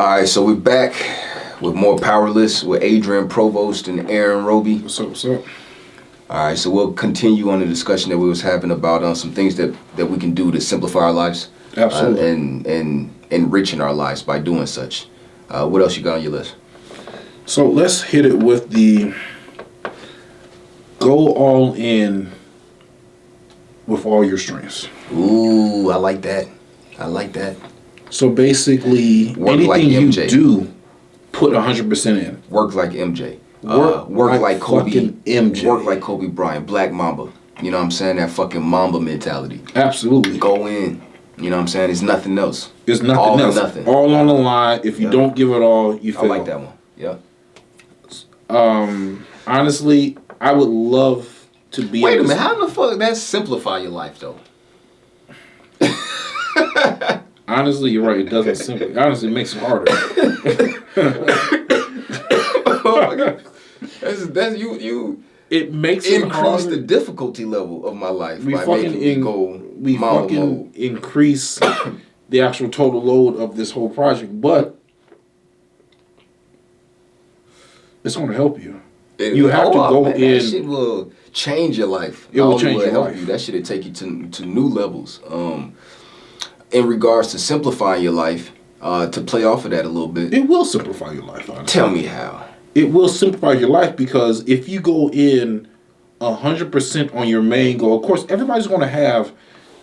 Alright, so we're back with more PowerList with Adrian, Provost, and Aaron Robey. What's up? Alright, so we'll continue on the discussion that we was having about some things that we can do to simplify our lives. Absolutely. And enriching our lives by doing such. What else you got on your list? So let's hit it with the go all in with all your strengths. Ooh, I like that. So basically, Work anything like you MJ. do, put 100% in. Work like MJ. Work like Kobe. fucking MJ. Work like Kobe Bryant. Black Mamba. You know what I'm saying? That fucking Mamba mentality. Absolutely. Go in. You know what I'm saying? It's nothing else. It's nothing all else. Or nothing. All on the line. If you don't give it all, you fail. I like that one. Yeah. Honestly, I would love to be. Wait a minute. How the fuck that simplify your life though? Honestly, you're right. It doesn't simply. Honestly, it makes it harder. Oh my God. That's you. It makes it increase harder. The difficulty level of my life We by fucking making me go mama mode. increase the actual total load of this whole project, but it's going to help you. You have to go in. That shit will change your life. It will change your help life. you. That shit will take you to new levels. In regards to simplifying your life, to play off of that a little bit. It will simplify your life, honestly. Tell me how. It will simplify your life because if you go in 100% on your main goal, of course, everybody's going to have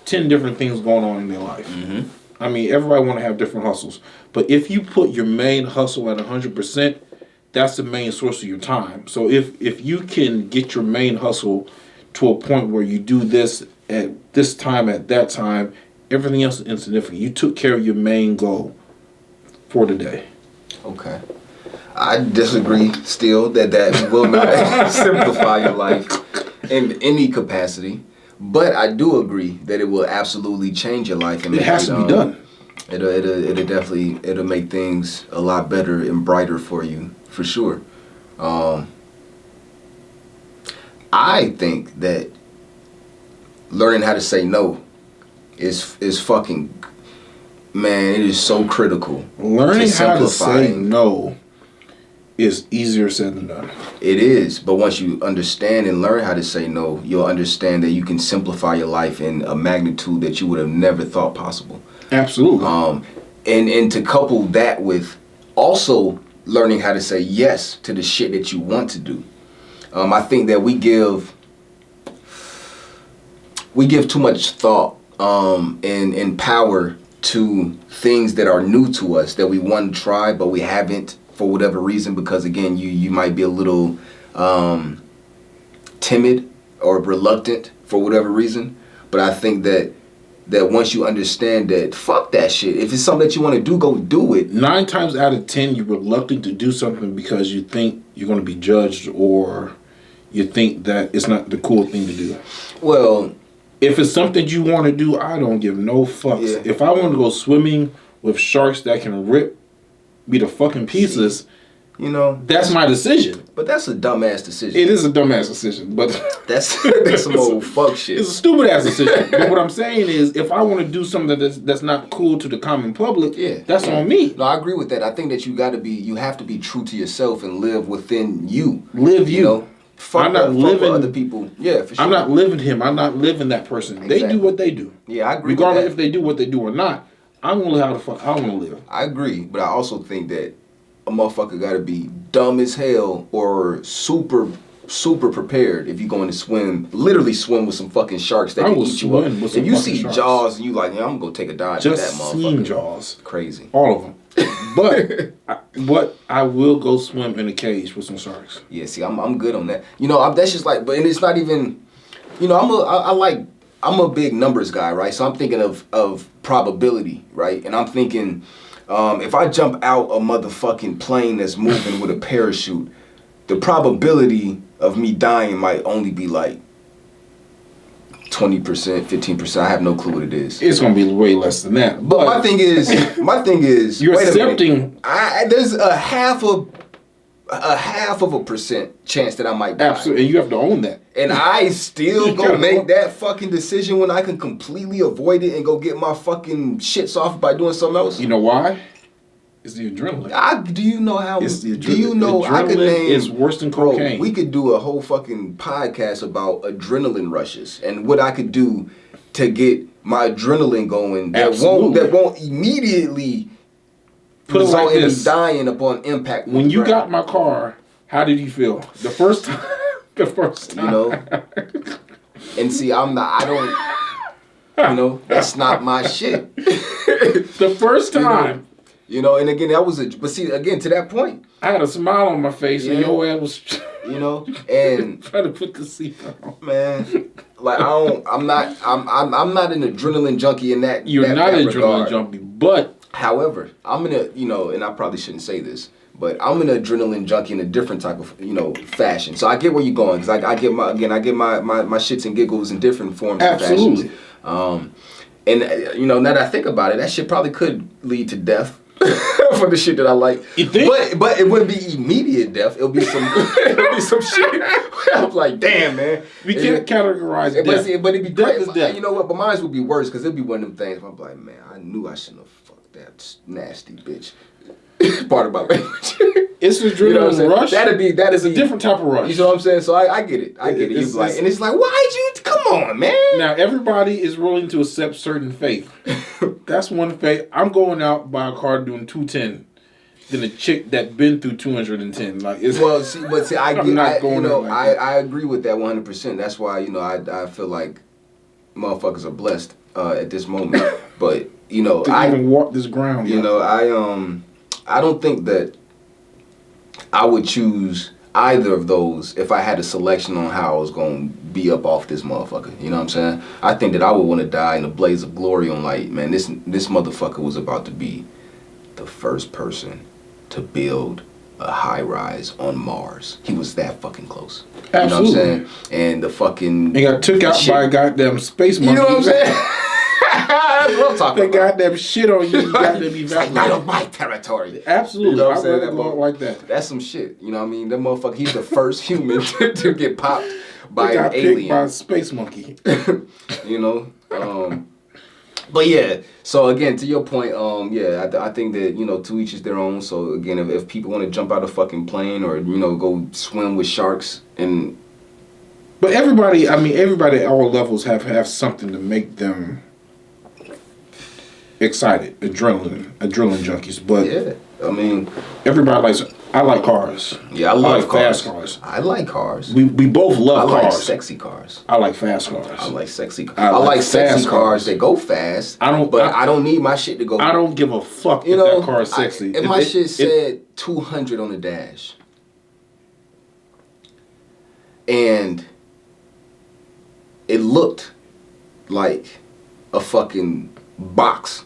10 different things going on in their life. Mm-hmm. I mean, everybody want to have different hustles. But if you put your main hustle at 100%, that's the main source of your time. So if you can get your main hustle to a point where you do this at this time, at that time, everything else is insignificant. You took care of your main goal for the day. Okay. I disagree still that will not simplify your life in any capacity. But I do agree that it will absolutely change your life. And it has to be done. It'll definitely make things a lot better and brighter for you, for sure. I think that learning how to say no is fucking, man, it is so critical. Learning how to say no is easier said than done. It is, but once you understand and learn how to say no, you'll understand that you can simplify your life in a magnitude that you would have never thought possible. Absolutely. And to couple that with also learning how to say yes to the shit that you want to do. I think that we give too much thought and power to things that are new to us that we want to try but we haven't for whatever reason, because again you might be a little timid or reluctant for whatever reason. But I think that once you understand that, fuck that shit. If it's something that you want to do, go do it. 9 times out of 10, you're reluctant to do something because you think you're going to be judged or you think that it's not the cool thing to do. Well, if it's something you want to do, I don't give no fucks. Yeah. If I want to go swimming with sharks that can rip me to fucking pieces, you know, that's my decision. But that's a dumbass decision. It is a dumbass decision, but that's some old fuck shit. It's a stupid ass decision. But what I'm saying is, if I want to do something that's not cool to the common public, that's on me. No, I agree with that. I think that you have to be true to yourself and live within you. Live you. Know? I'm not living other people. Yeah, for sure. I'm not living him. I'm not living that person. Exactly. They do what they do. Yeah, I agree. Regardless with that. if they do what they do or not, I'm gonna live how the fuck I want to live. I agree, but I also think that a motherfucker gotta be dumb as hell or super prepared if you're going to swim, literally swim with some fucking sharks that can eat you up. If you see sharks. Jaws and you like, yeah, I'm gonna take a dive at that motherfucker. Just seen Jaws. Crazy. All of them. But I will go swim in a cage with some sharks. Yeah, see, I'm good on that. You know, that's just like, but and it's not even, you know, I'm a big numbers guy, right? So I'm thinking of probability, right? And I'm thinking, if I jump out a motherfucking plane that's moving with a parachute, the probability of me dying might only be like 20%, 15%. I have no clue what it is. It's gonna be way less than that. But my thing is, you're wait accepting. There's a half of a percent chance that I might die. Absolutely, and you have to own that. And I still go make that fucking decision when I can completely avoid it and go get my fucking shits off by doing something else. You know why? It's the adrenaline. Do you know how? It's the do you know? Adrenaline I could name. is worse than cocaine. Bro, we could do a whole fucking podcast about adrenaline rushes and what I could do to get my adrenaline going. That won't immediately put it like in this: me dying upon impact. When you got my car, how did you feel the first time? The first time, you know. And see, I don't. You know, that's not my shit. The first time. You know, and again, but see, again, to that point. I had a smile on my face and your ass was... You know, and... trying to put the seatbelt on. Man, like, I'm not an adrenaline junkie in that You're not an adrenaline junkie, but... However, I'm gonna, you know, and I probably shouldn't say this, but I'm an adrenaline junkie in a different type of, you know, fashion. So I get where you're going, because I get my shits and giggles in different forms and fashions. And, you know, now that I think about it, that shit probably could lead to death for the shit that I like. You think? But it wouldn't be immediate death. It'll be some shit. I'm like, damn, man. We can't categorize death. But it'd be death great. is death. You know what? But mine would be worse, because it'd be one of them things where I'm like, man, I knew I shouldn't have fucked that nasty bitch. Part of my language. It's an adrenaline rush. That is a different type of rush. You know what I'm saying? So I get it. I get it. It's like, and it's like, why'd you? Come on, man. Now everybody is willing to accept certain faith. That's one faith. I'm going out by a car doing 210 than a chick that been through 210. Like, it's, I agree with that 100%. That's why, you know, I feel like motherfuckers are blessed at this moment. But you know, I even walk this ground. You know, I don't think that I would choose either of those if I had a selection on how I was going to be up off this motherfucker. You know what I'm saying? I think that I would want to die in a blaze of glory on, like, man, this motherfucker was about to be the first person to build a high rise on Mars. He was that fucking close. Absolutely. You know what I'm saying? And the fucking... He got took out by a goddamn space monkey. You know what I'm saying? That's what I'm talking about. They goddamn shit on you. You goddamn it's like, not of my territory. Absolutely. You know what I'm saying? I'd go out like that. That's some shit. You know what I mean? That motherfucker, he's the first human to get popped by an alien. Picked by a space monkey. You know? But yeah, so again, to your point, I think that, you know, to each is their own. So again, if people want to jump out a fucking plane or, you know, go swim with sharks and... But everybody at all levels have something to make them excited, adrenaline junkies. But yeah, I mean, everybody likes. I like cars. Yeah, I love fast cars. I like cars. We both love cars. I like sexy cars. I like fast cars. I like sexy cars. I like sexy cars that go fast. I don't need my shit to go. I don't give a fuck if that car is sexy. If my shit said 200 on the dash, and it looked like a fucking box,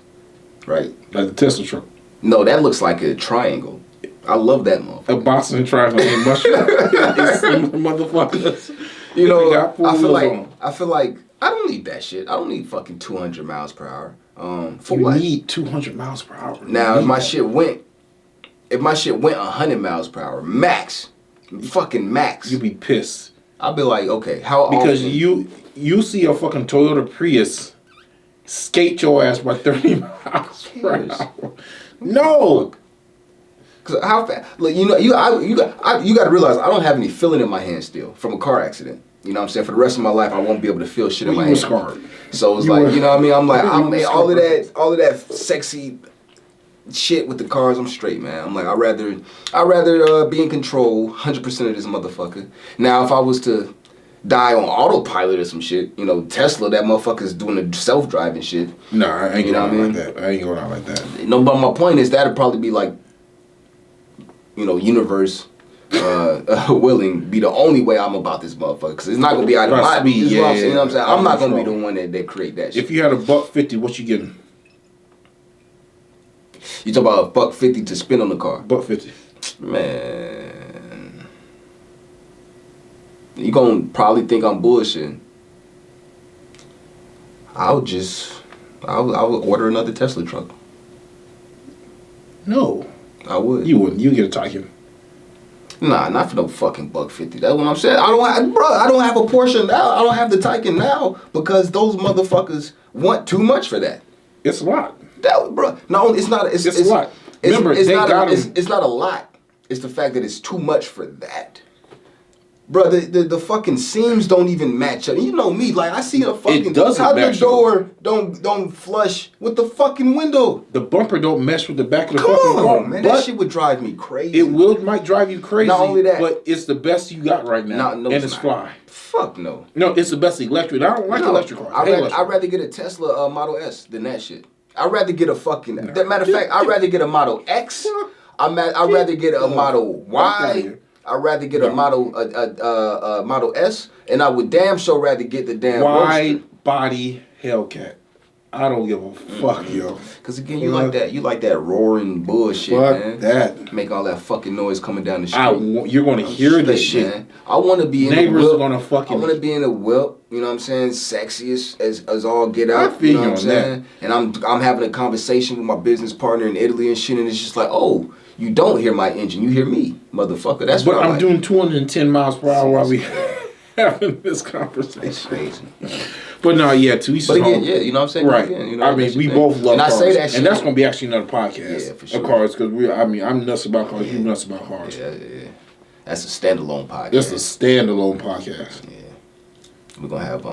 right? Like the Tesla truck. No, that looks like a triangle. I love that motherfucker. A box and triangle ain't much. Motherfuckers. You know, I feel like I don't need that shit. I don't need fucking 200 miles per hour. For you what? need 200 miles per hour. Now, if my shit went 100 miles per hour, max, fucking max, you'd be pissed. I'd be like, okay, how because often? you see a fucking Toyota Prius skate your ass by 30 miles per hour. No. Cause how fast? Look, you know, you got to realize I don't have any feeling in my hand still from a car accident. You know what I'm saying? For the rest of my life, I won't be able to feel shit in my hand. Scarred. So it's like, you know what I mean? I'm like, all of that sexy shit with the cars. I'm straight, man. I'm like, I'd rather be in control 100% of this motherfucker. Now, if I was to die on autopilot or some shit, you know, Tesla, that motherfucker's doing the self-driving shit. No, I ain't going out like that. I ain't going out like that. No, but my point is that'd probably be like, you know, universe willing, be the only way I'm about this motherfucker, because it's not gonna be out of my speed. You know what I'm saying? I'm not gonna be the one that create that shit. If you had $150, what you getting? You talk about $150 to spend on the car. $150. Man, you gonna probably think I'm bullshitting. I would order another Tesla truck. No. I would. You wouldn't. You get a Taycan. Nah, not for no fucking $150. That's what I'm saying. I don't have a Porsche now. I don't have the Taycan now because those motherfuckers want too much for that. It's a lot. No, it's not. It's a lot. Remember, it's they not got it's not a lot. It's the fact that it's too much for that. Bro, the fucking seams don't even match up. You know me, like I see a fucking It doesn't how match the door don't flush with the fucking window. The bumper don't mesh with the back of the Come fucking car. on, man, that shit would drive me crazy. It might drive you crazy. Not only that, but it's the best you got right now, no, and it's fly. Fuck no. No, it's the best electric. I don't like electric cars. I'd rather get a Tesla Model S than that shit. I'd rather get a fucking. Matter of fact, I'd rather get a Model X. I'd rather get a Model Y. I'd rather get a Model S, and I would damn sure rather get the damn wide body Hellcat. I don't give a fuck, yo. Cause again, you like that roaring bullshit, fuck man. That make all that fucking noise coming down the street. You're gonna hear this shit. Man. I want to be in neighbors a whip. Are gonna fucking. I want to be in a whip. You know what I'm saying? Sexiest as all get out. I feel you know what I'm saying? And I'm having a conversation with my business partner in Italy and shit, and it's just like, oh, you don't hear my engine, you hear me, motherfucker. That's what I'm like. doing 210 miles per hour while we having this conversation. That's crazy. But no, yeah, to each his own. But again, yeah, you know what I'm saying? Right. Again, you know, I mean, we both love and cars. I say that shit. And that's going to be actually another podcast. Yeah, for sure. Of cars, because I'm nuts about cars, you nuts about cars. Yeah. That's a standalone podcast. That's a standalone podcast. Yeah. We're going to have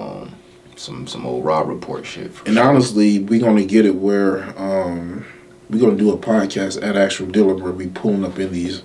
some old raw report shit. And sure. Honestly, we're going to get it where we're going to do a podcast at actual dealer where we pulling up in these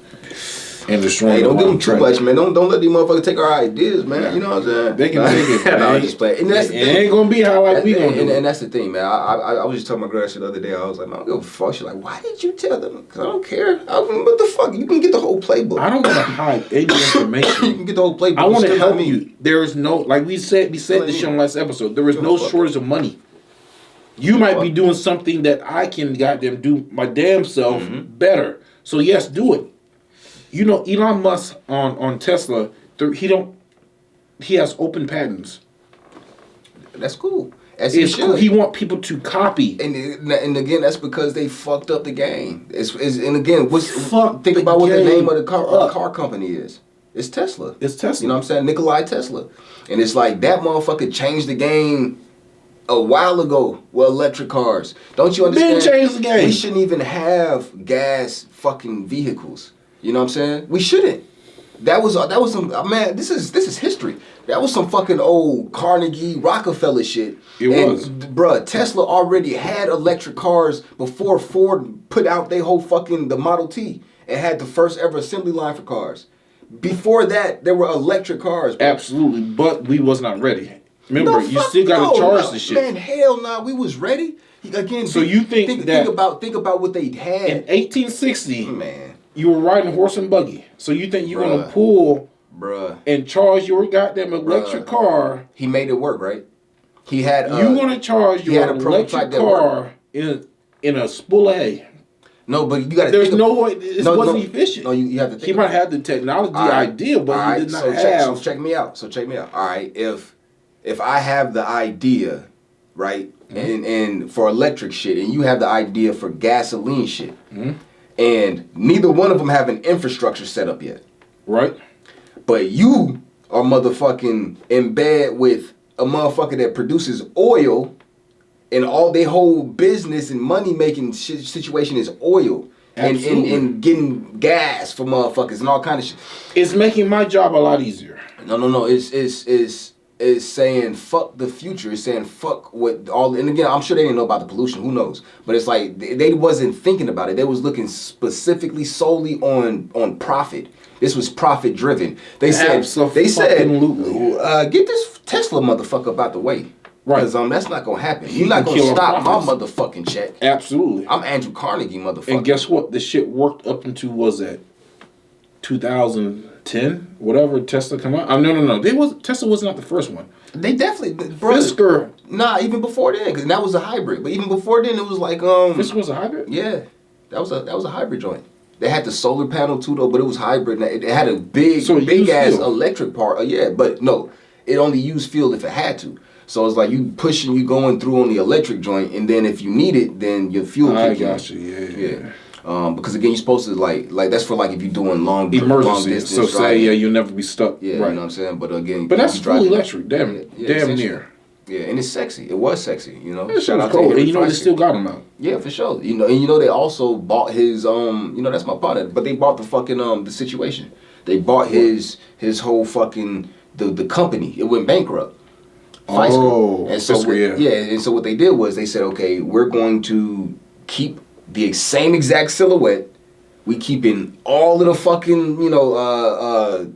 and destroying. Hey, don't give them too much, man. Don't let these motherfuckers take our ideas, man. You know what I'm saying? They can take it, man. No, just play. And that's the thing. It ain't going to be how like we going to do it. And that's the thing, man. I was just telling my girl shit the other day. I was like, man, I don't give a fuck. She's like, why did you tell them? Because I don't care. What the fuck? You can get the whole playbook. I don't want to hide any information. You can get the whole playbook. I want to help you. There is no, like we said this shit on last episode, there is no shortage of money. You might be doing something that I can goddamn do my damn self better. So yes, do it. You know, Elon Musk on Tesla, he has open patents. That's cool. As he should. He want people to copy. And again, that's because they fucked up the game. And again, think about what the name of the car company is. It's Tesla. It's Tesla. You know what I'm saying? Nikolai Tesla. And it's like that motherfucker changed the game a while ago with electric cars. Don't you understand? Didn't change the game. We shouldn't even have gas fucking vehicles. You know what I'm saying? We shouldn't. That was some man. This is history. That was some fucking old Carnegie Rockefeller shit. It was, bruh. Tesla already had electric cars before Ford put out their whole fucking the Model T and had the first ever assembly line for cars. Before that, there were electric cars. Bro. Absolutely, but we was not ready. Remember, you still got to charge the shit. Man, hell no, we was ready. Again, so you think about what they had in 1860? Man. You were riding a horse and buggy. So you think you're going to pull and charge your goddamn electric car. He made it work, right? He had... you want to charge your electric car in a spool of hay. No, but you got to There's no way. It wasn't efficient. No, you have to think. He might have the technology idea, but he did not have... So check me out. All right, if I have the idea, right, and for electric shit, and you have the idea for gasoline shit, and neither one of them have an infrastructure set up yet. Right. But you are motherfucking in bed with a motherfucker that produces oil, and all their whole business and money making situation is oil. And getting gas for motherfuckers and all kind of shit. It's making my job a lot easier. No. It's saying fuck the future. It's saying fuck what all. And again, I'm sure they didn't know about the pollution. Who knows? But it's like they wasn't thinking about it. They was looking solely on profit. This was profit driven. They said get this Tesla motherfucker up out the way. Right. Because that's not gonna happen. You're not gonna stop my motherfucking check. Absolutely. I'm Andrew Carnegie, motherfucker. And guess what? This shit worked up into, was that 2010? Whatever Tesla come out. No. Tesla was not the first one. They definitely Fisker. Nah, even before then, because that was a hybrid. But even before then, it was like Fisker was a hybrid? Yeah. That was a hybrid joint. They had the solar panel too though, but it was hybrid. It had a big ass electric part. Yeah, but no. It only used fuel if it had to. So it's like you going through on the electric joint, and then if you need it, then your fuel kick in. I got you, yeah. Because again, you're supposed to like that's for like if you're doing long distance. So say you'll never be stuck. Yeah, right. You know what I'm saying. But again, that's fully electric. Damn near. Yeah, and it's sexy. It was sexy, you know. That shit Shout was out to cold. And Henry you know they Fryster. still got them out. Yeah, for sure. You know, and you know they also bought his you know, that's my partner, but they bought the fucking the situation. They bought his whole fucking the company. It went bankrupt. Oh, and so and so what they did was they said, okay, we're going to keep the same exact silhouette. We keeping all of the fucking, you know,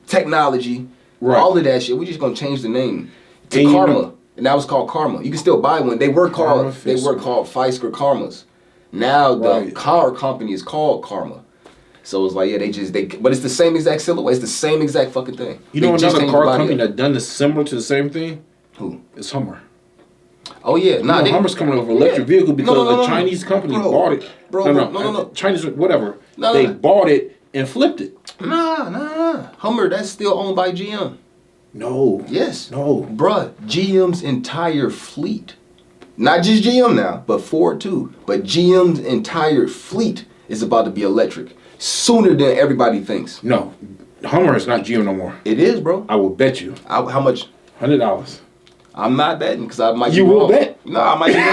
technology, all of that shit. We just gonna change the name to Karma, and that was called Karma. You can still buy one. They were called Fisker Karmas. Now the car company is called Karma. So it's like, yeah, but it's the same exact silhouette. It's the same exact fucking thing. You know another car company that done this similar to the same thing? Who? It's Hummer. Oh yeah, Hummer's coming over electric vehicle because a Chinese company bought it. No. Chinese whatever. They bought it and flipped it. Nah. Hummer, that's still owned by GM. No. Yes. No. Bruh, GM's entire fleet. Not just GM now, but Ford too. But GM's entire fleet is about to be electric. Sooner than everybody thinks. No. Hummer is not GM no more. It is, bro. I will bet you. How much? $100. I'm not betting because I might be wrong. You will bet? No, I might be wrong.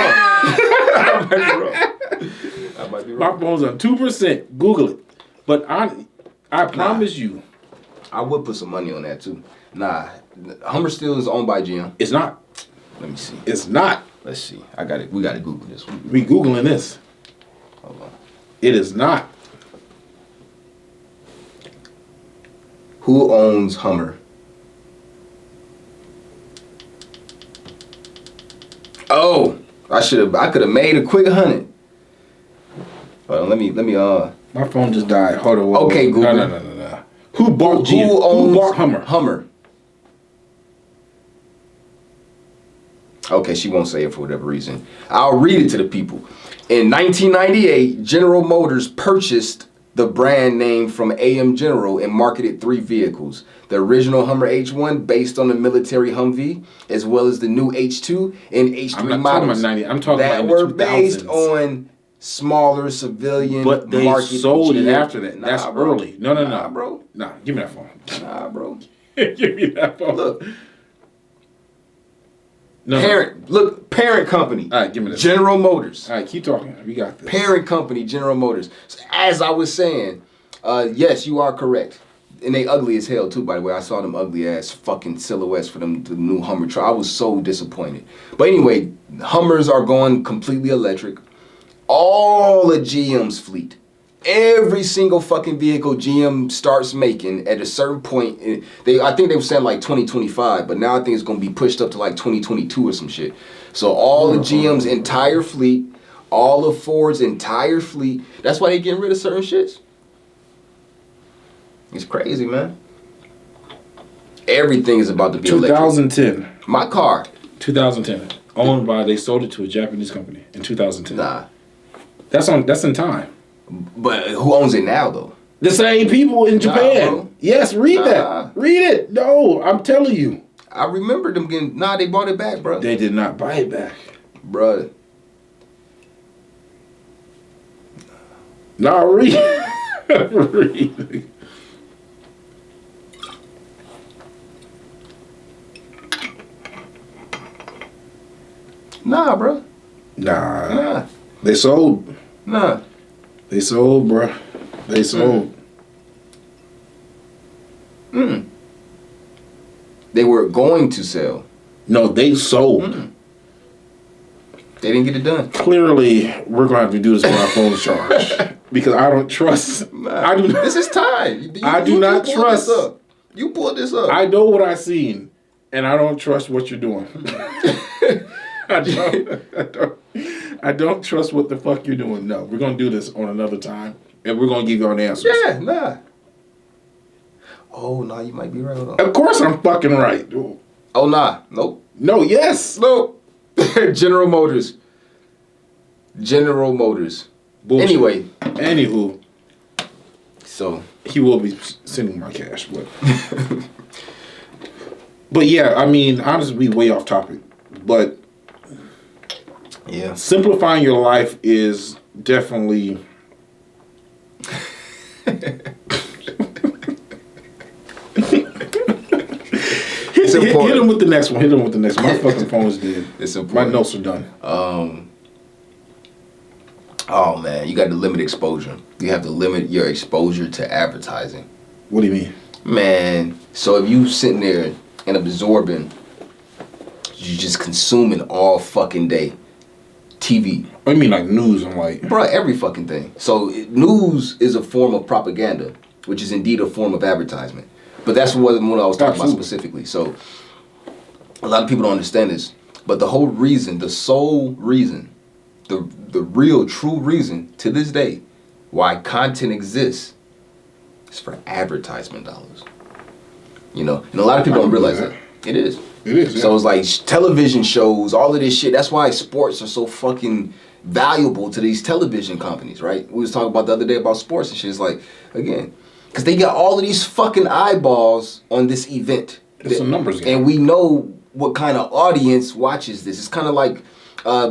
I might be wrong. My phone's on 2%. Google it. But I promise you. I would put some money on that too. Nah. Hummer still is owned by GM. It's not. Let me see. It's not. Let's see. I got it. We got to Google this. We Googling this. Hold on. It is not. Who owns Hummer? Oh, I could have made a quick 100. Hold on, let me. My phone just died. Hold on. Okay, Google. No. Who bought Hummer? Hummer. Okay, she won't say it for whatever reason. I'll read it to the people. In 1998, General Motors purchased the brand name from AM General and marketed 3 vehicles. The original Hummer H1 based on the military Humvee, as well as the new H2 and H3 I'm not models. talking about 90. I'm talking that about were the 2000s. based on smaller civilian but they market. sold it after that. Nah, That's bro. early. No, Nah, bro. Nah, give me that phone. Nah, bro. Give me that phone. Look. Parent company. All right, give me this. General Motors. All right, keep talking. We got this. Parent company, General Motors. So as I was saying, yes, you are correct. And they ugly as hell too, by the way. I saw them ugly ass fucking silhouettes for the new Hummer truck. I was so disappointed. But anyway, Hummers are going completely electric. All of GM's fleet. Every single fucking vehicle GM starts making at a certain point, I think they were saying like 2025, but now I think it's going to be pushed up to like 2022 or some shit. So all of GM's entire fleet, all of Ford's entire fleet, that's why they getting rid of certain shits. It's crazy, man. Everything is about to be 2010. electric. My car. 2010. Owned by, they sold it to a Japanese company in 2010. Nah. That's in time. But who owns it now, though? The same people in Japan. Bro. Yes, read that. Read it. No, I'm telling you. I remember them getting... Nah, they bought it back, bro. They did not buy it back. Bro. Nah, read. Read. Nah, bro. Nah. They sold. Nah. They sold, bruh. They sold. They were going to sell. No, they sold. They didn't get it done. Clearly, we're going to have to do this when our phone's charged. Because I don't trust. Nah, this is time. I do not trust. You pulled this up. I know what I've seen, and I don't trust what you're doing. I don't trust what the fuck you're doing. No, we're going to do this on another time, and we're going to give you all the answers. Yeah, nah. Oh, nah, you might be right. Hold on. Of course I'm fucking right. Oh, nah. Nope. No, yes. Nope. General Motors. General Motors. Bullshit. Anyway. Anywho. So. He will be sending my cash, but. But yeah, I mean, honestly, we way off topic. But. Yeah. Simplifying your life is definitely. It's important. Hit him with the next one. Hit him with the next one. My fucking phone is dead. It's important. My notes are done. Oh man, you got to limit exposure. You have to limit your exposure to advertising. What do you mean? Man, so if you sitting there and absorbing, you just consuming all fucking day. TV. I mean like news and like... Bro, every fucking thing. So news is a form of propaganda, which is indeed a form of advertisement. But that's what I was talking about specifically. So a lot of people don't understand this. But the whole reason, the sole reason, the real true reason to this day why content exists is for advertisement dollars. You know, and a lot of people don't realize that. It is. It is, yeah. So it's like television shows, all of this shit. That's why sports are so fucking valuable to these television companies, right? We was talking about the other day about sports and shit. It's like, again, because they got all of these fucking eyeballs on this event. It's a numbers game. And we know what kind of audience watches this. It's kind of like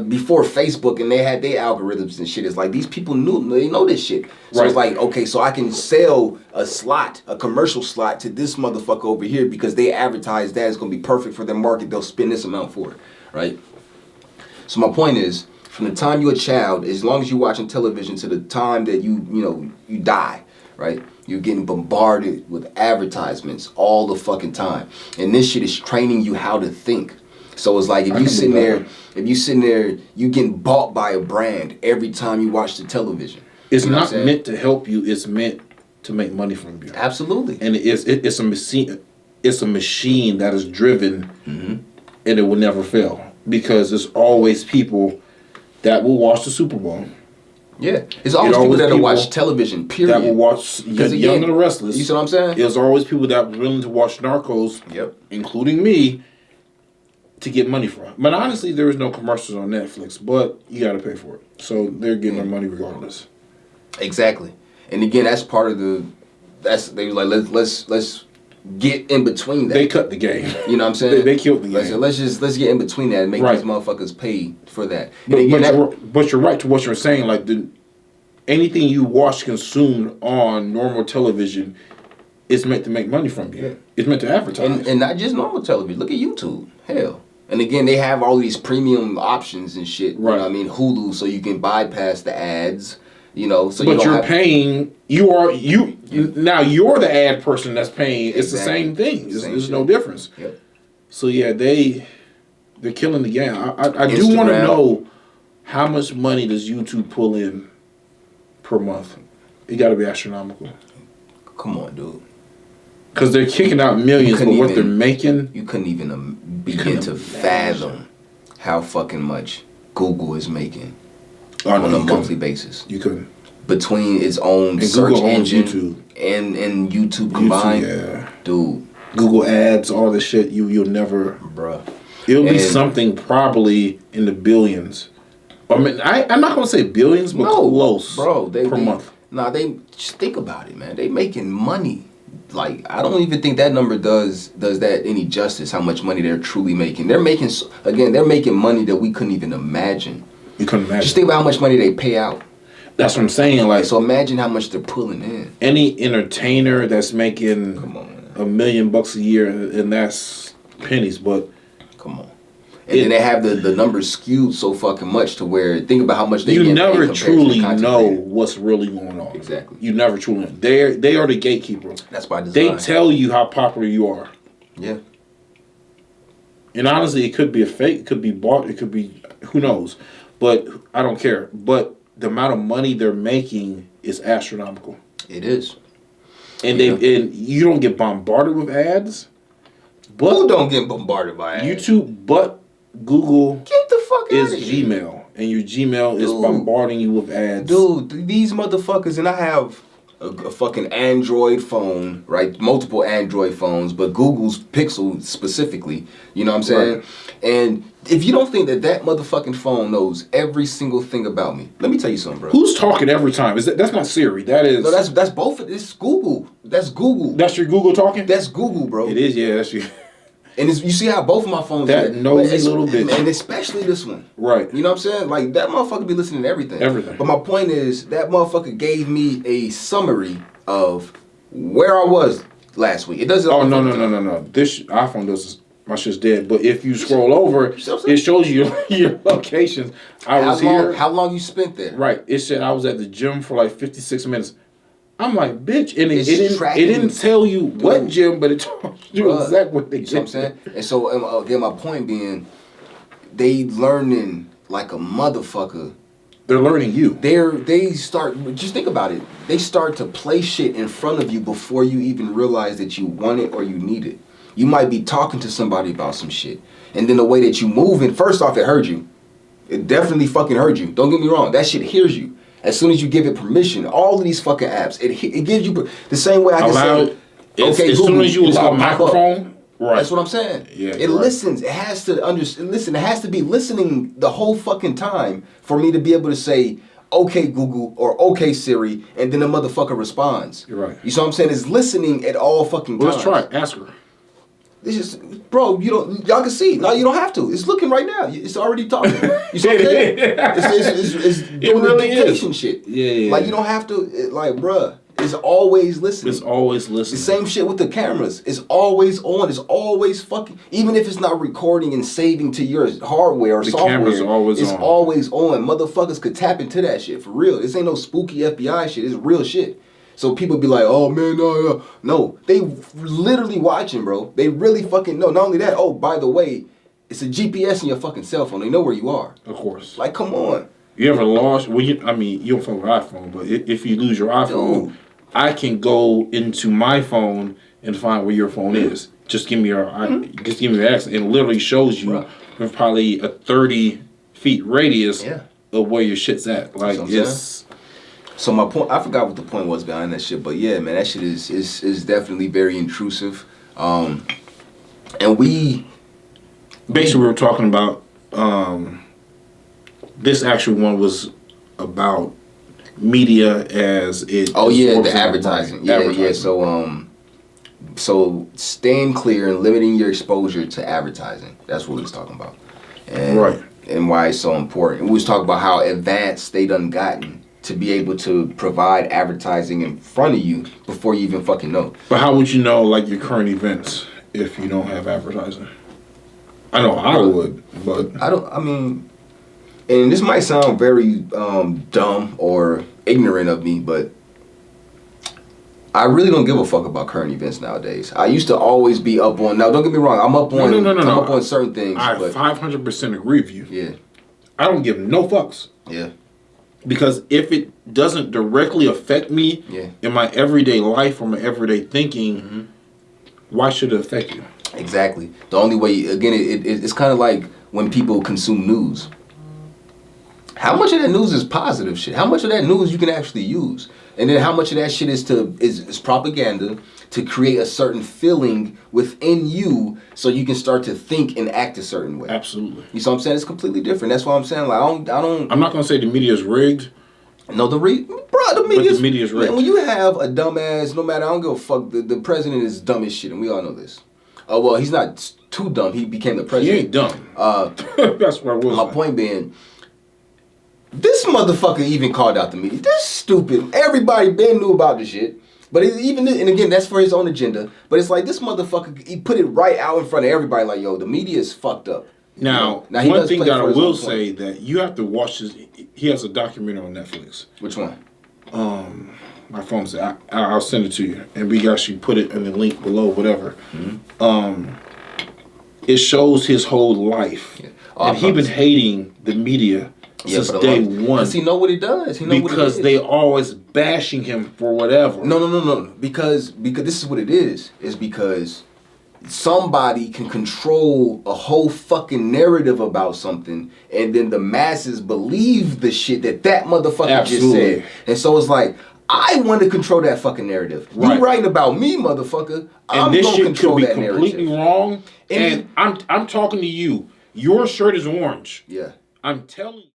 before Facebook and they had their algorithms and shit. It's like these people they know this shit. So It's like, okay, so I can sell a commercial slot to this motherfucker over here because they advertise that it's going to be perfect for their market. They'll spend this amount for it, right? So my point is, from the time you're a child, as long as you're watching television to the time that you die, right? You're getting bombarded with advertisements all the fucking time. And this shit is training you how to think. So it's like if you sitting there, you getting bought by a brand every time you watch the television. It's not meant to help you. It's meant to make money from you. Absolutely. And it's a machine. It's a machine that is driven, and it will never fail because there's always people that will watch the Super Bowl. Yeah, it's always people that will watch television. Period. That will watch Young and the Restless. You see what I'm saying? There's always people that were willing to watch Narcos. Yep. Including me. To get money from. But honestly, there is no commercials on Netflix, but you got to pay for it. So they're getting their money regardless. Exactly. And again, that's part of they were like, let's get in between that. They cut the game. You know what I'm saying? They killed the game. So let's get in between that and make these motherfuckers pay for that. But you're right to what you're saying. Like anything you watch consumed on normal television is meant to make money from you. Yeah. It's meant to advertise. And not just normal television. Look at YouTube. Hell. And again, they have all these premium options and shit. Right. You know what I mean? Hulu, so you can bypass the ads. You know, so but you're paying. Now you're the ad person that's paying. It's the same thing. There's no difference. Yep. So yeah, they're killing the game. I do want to know how much money does YouTube pull in per month. It got to be astronomical. Come on, dude. Because they're kicking out millions, but what they're making... You couldn't even begin to fathom how fucking much Google is making on a monthly basis. You couldn't. Between its own search engine and YouTube combined. Yeah. Dude. Google ads, all this shit, you'll never... Bruh. It'll be something probably in the billions. I mean, I'm not going to say billions, but close. Bro, per month. Just think about it, man. They making money. Like, I don't even think that number does that any justice, how much money they're truly making. They're making money that we couldn't even imagine. You couldn't imagine. Just think about how much money they pay out. That's what I'm saying. Like, so imagine how much they're pulling in. Any entertainer that's making $1 million a year, and that's pennies, but... Come on. And then they have the numbers skewed so fucking much to where, think about how much they You never truly know what's really going on. Exactly. You never truly know. They are the gatekeeper. That's by design. They tell you how popular you are. Yeah. And honestly, it could be a fake. It could be bought. It could be, who knows. But I don't care. But the amount of money they're making is astronomical. It is. And and you don't get bombarded with ads. But who don't get bombarded by ads? YouTube, but Google get the fuck out is of here. Gmail, and your Gmail is bombarding you with ads. Dude, these motherfuckers, and I have a fucking Android phone, right? Multiple Android phones, but Google's Pixel specifically. You know what I'm saying? Right. And if you don't think that motherfucking phone knows every single thing about me, let me tell you something, bro. Who's talking every time? That's not Siri. That is. No, that's both. It's Google. That's Google. That's your Google talking? That's Google, bro. It is. Yeah, that's you. And you see how both of my phones that nosy little bitch, and especially this one, right? You know what I'm saying? Like that motherfucker be listening to everything. Everything. But my point is that motherfucker gave me a summary of where I was last week. It doesn't. Oh no! This iPhone does my shit's dead. But if you scroll over, it shows you your locations. How long you spent there? Right. It said I was at the gym for like 56 minutes. I'm like, bitch, and it didn't tell you what gym, but it told you exactly what they did. You know what I'm saying? And so, again, my point being, they learning like a motherfucker. They're learning you. They start, just think about it. They start to play shit in front of you before you even realize that you want it or you need it. You might be talking to somebody about some shit, and then the way that you move it, first off, it heard you. It definitely fucking heard you. Don't get me wrong. That shit hears you. As soon as you give it permission, all of these fucking apps, it gives you the same way I can say, okay, as Google, soon as you allow a microphone, right? That's what I'm saying. Yeah, it listens. Right. It has to listen. It has to be listening the whole fucking time for me to be able to say, okay, Google, or okay, Siri, and then the motherfucker responds. You're right. You see what I'm saying? It's listening at all fucking times. Let's try it. Ask her. This is, bro, y'all can see. No, you don't have to. It's looking right now. It's already talking. You see what I'm saying? It's doing the dictation shit. Yeah. Like, you don't have to, bruh, it's always listening. It's always listening. The same shit with the cameras. It's always on. It's always fucking, even if it's not recording and saving to your hardware or software. The camera's always on. It's always on. Motherfuckers could tap into that shit for real. This ain't no spooky FBI shit. It's real shit. So people be like, oh man, no. No, they literally watching, bro. They really fucking know. Not only that, oh, by the way, it's a GPS in your fucking cell phone. They know where you are. Of course. Like, come on. You ever lost, you don't phone with iPhone, but if you lose your iPhone, I can go into my phone and find where your phone is. Just give me your access. And it literally shows you with probably a 30 feet radius of where your shit's at. Like, it's... So my point, I forgot what the point was behind that shit, but yeah, man, that shit is definitely very intrusive. And we basically were talking about this actual one was about media as it. Oh yeah, the advertising. Yeah. So staying clear and limiting your exposure to advertising. That's what we was talking about. And, and why it's so important. We was talking about how advanced they done gotten to be able to provide advertising in front of you before you even fucking know. But how would you know, like, your current events if you don't have advertising? I know I would, but... and this might sound very dumb or ignorant of me, but I really don't give a fuck about current events nowadays. I used to always be up on... Now, don't get me wrong. I'm up on, I'm up on certain things. I 500% agree with you. Yeah. I don't give no fucks. Yeah. Because if it doesn't directly affect me in my everyday life or my everyday thinking, why should it affect you? Exactly. The only way, again, it's kind of like when people consume news. How much of that news is positive shit? How much of that news you can actually use? And then how much of that shit is propaganda to create a certain feeling within you so you can start to think and act a certain way. Absolutely. You see what I'm saying? It's completely different. That's why I'm saying, like, I don't... I'm not going to say the media is rigged. No, the media is rigged. When you have a dumbass, no matter, I don't give a fuck, the president is dumb as shit, and we all know this. Well, he's not too dumb. He became the president. He ain't dumb. That's where I was. My point being, this motherfucker even called out the media. That's stupid. Everybody been knew about this shit. But and again, that's for his own agenda. But it's like, this motherfucker, he put it right out in front of everybody, like, yo, the media is fucked up. Now one thing that I will say that you have to watch this. He has a documentary on Netflix. Which one? My phone's there. I'll send it to you, and we actually put it in the link below, whatever. It shows his whole life, and he been hating the media since day one. Because he know what he does. Because they always bashing him for whatever. No. Because this is what it is. Is because somebody can control a whole fucking narrative about something, and then the masses believe the shit that motherfucker just said. And so it's like, I want to control that fucking narrative. Right. You writing about me, motherfucker. I'm going to control that narrative. And this shit could be completely wrong. And I'm talking to you. Your shirt is orange. Yeah. I'm telling you.